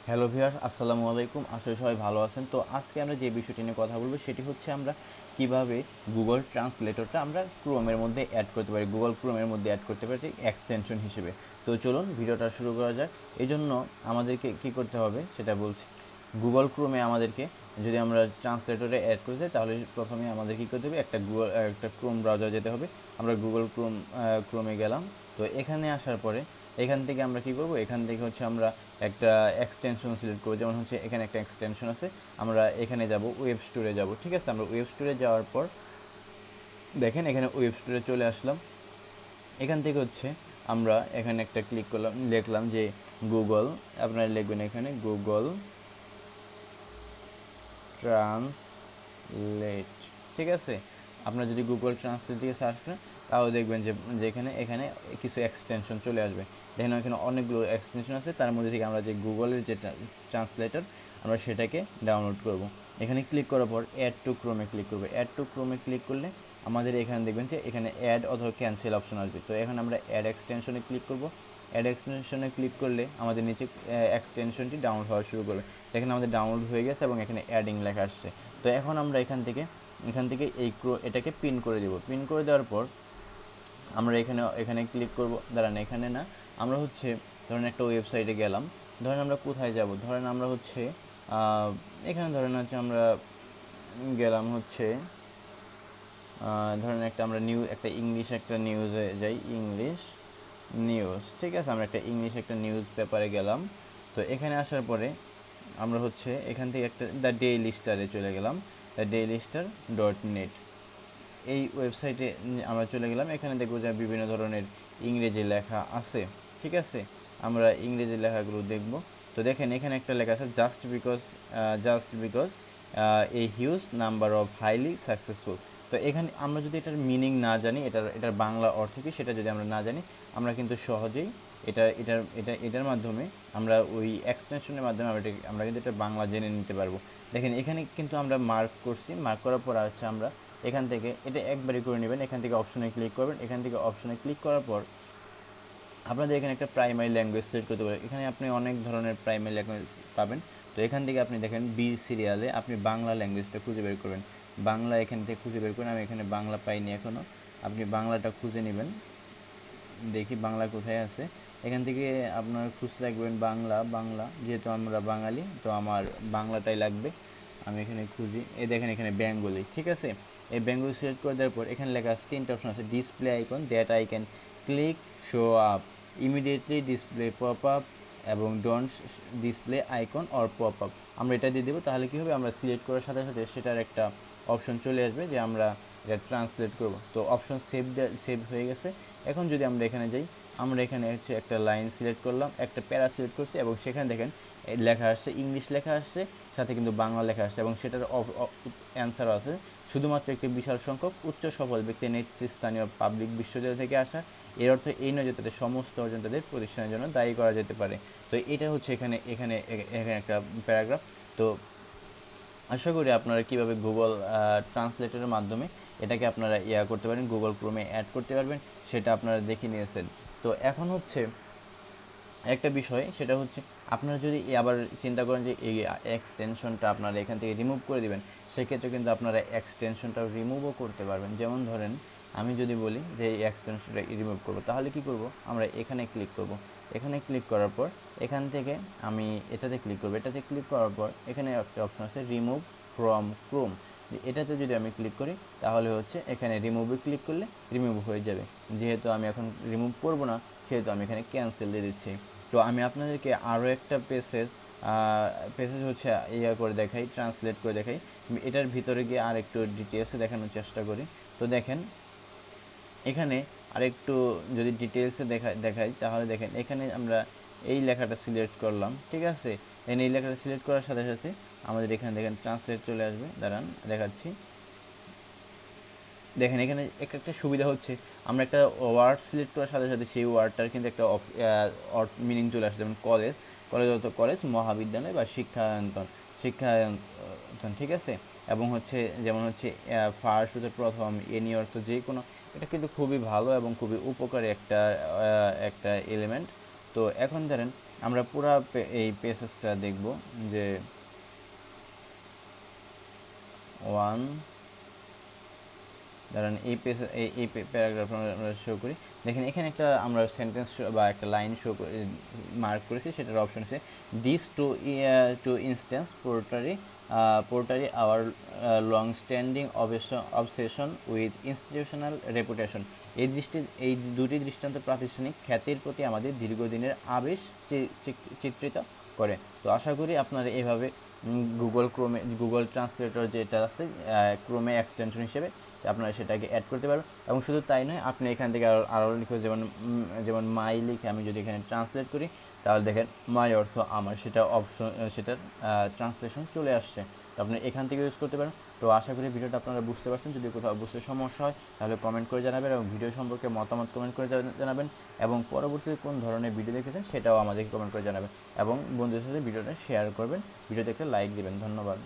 Hello viewers, আসসালামু আলাইকুম। আশা করি সবাই ভালো আছেন। তো আজকে আমরা যে বিষয়টি নিয়ে কথা বলবো সেটি হচ্ছে আমরা কিভাবে গুগল ট্রান্সলেটরটা আমরা ক্রোমের মধ্যে অ্যাড করতে পারি, গুগল ক্রোমের মধ্যে অ্যাড করতে পারি এক্সটেনশন হিসেবে। তো চলুন ভিডিওটা শুরু করা যাক। এই জন্য আমাদেরকে কী করতে হবে সেটা বলছি। গুগল ক্রোমে আমাদেরকে যদি আমরা ট্রান্সলেটরে অ্যাড করতে চাই তাহলে প্রথমে আমাদের কী করতে হবে, একটা ক্রোম ব্রাউজার যেতে হবে। আমরা গুগল ক্রোমে গেলাম। তো এখানে আসার পরে এখান থেকে আমরা কী করব, এখান থেকে হচ্ছে আমরা একটা এক্সটেনশন সিলেক্ট করবো। যেমন হচ্ছে এখানে একটা এক্সটেনশন আছে, আমরা এখানে যাব, ওয়েব স্টোরে যাব। ঠিক আছে, আমরা ওয়েব স্টোরে যাওয়ার পর দেখেন এখানে ওয়েব স্টোরে চলে আসলাম। এখান থেকে হচ্ছে আমরা এখানে একটা ক্লিক করলাম, লিখলাম যে গুগল, আপনারা লিখবেন এখানে গুগল ট্রান্সলেট। ঠিক আছে, আপনারা যদি গুগল ট্রান্সলেট দিয়ে সার্চ করেন তাহলে দেখবেন যে এখানে এখানে কিছু এক্সটেনশন চলে আসবে। দেখেন এখানে অনেকগুলো এক্সটেনশন আছে, তার মধ্যে থেকে আমরা যে গুগলের যে ট্রান্সলেটর আমরা সেটাকে ডাউনলোড করব। এখানে ক্লিক করার পর অ্যাড টু ক্রোমে ক্লিক করবো। অ্যাড টু ক্রোমে ক্লিক করলে আমাদের এখানে দেখবেন যে এখানে অ্যাড অথবা ক্যান্সেল অপশন আসবে। তো এখন আমরা অ্যাড এক্সটেনশনে ক্লিক করব। অ্যাড এক্সটেনশনে ক্লিক করলে আমাদের নিচে এক্সটেনশনটি ডাউনলোড হওয়া শুরু করবে। দেখেন আমাদের ডাউনলোড হয়ে গেছে এবং এখানে অ্যাডিং লেখা আসছে। তো এখন আমরা এখান থেকে এটাকে পিন করে দেব। পিন করে দেওয়ার পর আমরা এখানে ক্লিক করব। দাঁড়ান, এখানে না, আমরা হচ্ছে ধরেন একটা ওয়েবসাইটে গেলাম। ধরেন আমরা কোথায় যাব, ধরেন আমরা হচ্ছে এখানে ধরেন হচ্ছে আমরা গেলাম হচ্ছে ধরেন একটা ইংলিশ একটা নিউজে যাই, ইংলিশ নিউজ। ঠিক আছে, আমরা একটা নিউজ পেপারে গেলাম। তো এখানে আসার পরে আমরা হচ্ছে এখান থেকে একটা দ্য ডেইলি স্টারে চলে গেলাম, theDailyStar.net। এই ওয়েবসাইটে আমরা চলে গেলাম। এখানে দেখবো যে বিভিন্ন ধরনের ইংরেজি লেখা আছে। ঠিক আছে, আমরা ইংরেজি লেখাগুলো দেখব। তো দেখেন এখানে একটা লেখা আছে, just because a huge number of highly successful. তো এখানে আমরা যদি এটার মিনিং না জানি, এটার বাংলা অর্থ কী সেটা যদি আমরা না জানি, আমরা কিন্তু সহজেই এটার মাধ্যমে আমরা ওই এক্সটেনশনের মাধ্যমে আমরা কিন্তু এটা বাংলা জেনে নিতে পারবো। দেখেন এখানে কিন্তু আমরা মার্ক করছি, মার্ক করার পর হচ্ছে আমরা এখান থেকে এটা একবারই করে নেবেন। এখান থেকে অপশনে ক্লিক করবেন। এখান থেকে অপশনে ক্লিক করার পর আপনাদের এখানে একটা প্রাইমারি ল্যাঙ্গুয়েজ সিলেক্ট করতে পারেন। এখানে আপনি অনেক ধরনের প্রাইমারি ল্যাঙ্গুয়েজ পাবেন। তো এখান থেকে আপনি দেখেন বি সিরিয়ালে আপনি বাংলা ল্যাঙ্গুয়েজটা খুঁজে বের করবেন। বাংলা এখান থেকে খুঁজে বের করেন। আমি এখানে বাংলা পাইনি এখনও, আপনি বাংলাটা খুঁজে নেবেন। দেখি বাংলা কোথায় আছে। এখান থেকে আপনার খুঁজতে থাকবেন বাংলা, যেহেতু আমরা বাঙালি তো আমার বাংলাটাই লাগবে। আমি এখানে খুঁজি, দেখেন এখানে বেঙ্গলি। ঠিক আছে, এই বেঙ্গলি সিলেক্ট করে দেওয়ার পর এখানে লেখা আছে, তিনটা অপশন আছে, display icon, that I can click, show up immediately, display pop up এবং don't display icon or pop up. আমরা এটা দিয়ে দেবো। তাহলে কী হবে, আমরা সিলেক্ট করার সাথে সাথে সেটার একটা অপশন চলে আসবে যে আমরা এটা ট্রান্সলেট করব। তো অপশন সেভ হয়ে গেছে। এখন যদি আমরা এখানে যাই, আমরা এখানে হচ্ছে একটা লাইন সিলেক্ট করলাম, একটা প্যারা সিলেক্ট করছি এবং সেখানে দেখেন লেখা আসছে, ইংলিশ লেখা আসছে, সাথে কিন্তু বাংলা লেখা আসছে এবং সেটার অ্যান্সারও আছে। শুধুমাত্র একটি বিশাল সংখ্যক উচ্চ সফল ব্যক্তি নেতৃস্থানীয় পাবলিক বিশ্ববিদ্যালয় থেকে আসা। এর অর্থ এই নয় যে তাদের সমস্ত অর্জন তাদের প্রতিষ্ঠানের জন্য দায়ী করা যেতে পারে। তো এটা হচ্ছে এখানে এখানে এখানে একটা প্যারাগ্রাফ। তো আশা করি আপনারা কীভাবে গুগল ট্রান্সলেটরের মাধ্যমে এটাকে আপনারা করতে পারেন, গুগল ক্রোমে অ্যাড করতে পারবেন, সেটা আপনারা দেখে নিয়েছেন। তো এখন হচ্ছে একটা বিষয়, সেটা হচ্ছে আপনারা যদি আবার চিন্তা করেন যে এই এক্সটেনশনটা আপনারা এখান থেকে রিমুভ করে দিবেন, সেক্ষেত্রে কিন্তু আপনারা এক্সটেনশনটা রিমুভও করতে পারবেন। যেমন ধরেন আমি যদি বলি যে এই এক্সটেনশনটা রিমুভ করব, তাহলে কি করব, আমরা এখানে ক্লিক করব। এখানে ক্লিক করার পর এখান থেকে আমি এটাতে ক্লিক করব। এটাতে ক্লিক করার পর এখানে একটা অপশন আছে, রিমুভ ফ্রম ক্রোম। এটাতে যদি আমি ক্লিক করি তাহলে হচ্ছে এখানে রিমুভে ক্লিক করলে রিমুভ হয়ে যাবে। যেহেতু আমি এখন রিমুভ করব না, সেহেতু আমি এখানে ক্যান্সেল দিয়ে দিচ্ছি। তো আমি আপনাদেরকে আরও একটা পেসেজ হচ্ছে করে দেখাই, ট্রান্সলেট করে দেখাই। এটার ভিতরে গিয়ে আর একটু ডিটেলসে দেখানোর চেষ্টা করি। তো দেখেন এখানে আরেকটু যদি ডিটেলসে দেখাই তাহলে দেখেন এখানে আমরা এই লেখাটা সিলেক্ট করলাম। ঠিক আছে, এই লেখাটা সিলেক্ট করার সাথে সাথে আমাদের এখানে দেখেন ট্রান্সলেট চলে আসবে। দাঁড়ান দেখাচ্ছি। দেখেন এখানে একটা সুবিধা হচ্ছে, আমরা একটা ওয়ার্ড সিলেক্ট করার সাথে সাথে সেই ওয়ার্ডটার কিন্তু একটা মিনিং চলে আসে। যেমন কলেজ, মহাবিদ্যালয় বা শিক্ষায়তন। ঠিক আছে, এবং হচ্ছে যেমন হচ্ছে ফার্স্ট হচ্ছে প্রথম, এনি অর্থ যে কোনো। এটা কিন্তু খুবই ভালো এবং খুবই উপকারী একটা এলিমেন্ট। তো এখন ধরেন আমরা পুরো এই পেজেসটা দেখব যে ওয়ান ধরেন এই পেজ এই প্যারাগ্রাফ আমরা শো করি। দেখেন এখানে একটা আমরা সেন্টেন্স বা একটা লাইন শো মার্ক করেছি, সেটার অপশন আছে this two instances portray our long standing obsession with institutional reputation. এই দুটি দৃষ্টান্ত প্রাতিষ্ঠানিক খ্যাতির প্রতি আমাদের দীর্ঘদিনের আবেশ চিত্রিত করে। তো আশা করি আপনারা এভাবে গুগল ট্রান্সলেটর যেটা আছে ক্রোমে এক্সটেনশন হিসেবে আপনারা সেটাকে অ্যাড করতে পারবেন। এবং শুধু তাই নয়, আপনি এখান থেকে আরও লিখে যেমন মাই লিখে আমি যদি এখানে ট্রান্সলেট করি, তাহলে দেখেন মাই অর্থ আমার, সেটা অপশন সেটার ট্রান্সলেশন চলে আসছে। তো আপনি এখান থেকে ইউজ করতে পারেন। তো আশা করি ভিডিওটা আপনারা বুঝতে পারছেন। যদি কোথাও বুঝতে সমস্যা হয় তাহলে কমেন্ট করে জানাবেন, এবং ভিডিও সম্পর্কে মতামত কমেন্ট করে জানাবেন, এবং পরবর্তীতে কোন ধরনের ভিডিও দেখেছেন সেটাও আমাদেরকে কমেন্ট করে জানাবেন, এবং বন্ধুদের সাথে ভিডিওটা শেয়ার করবেন, ভিডিওতে একটা লাইক দেবেন। ধন্যবাদ।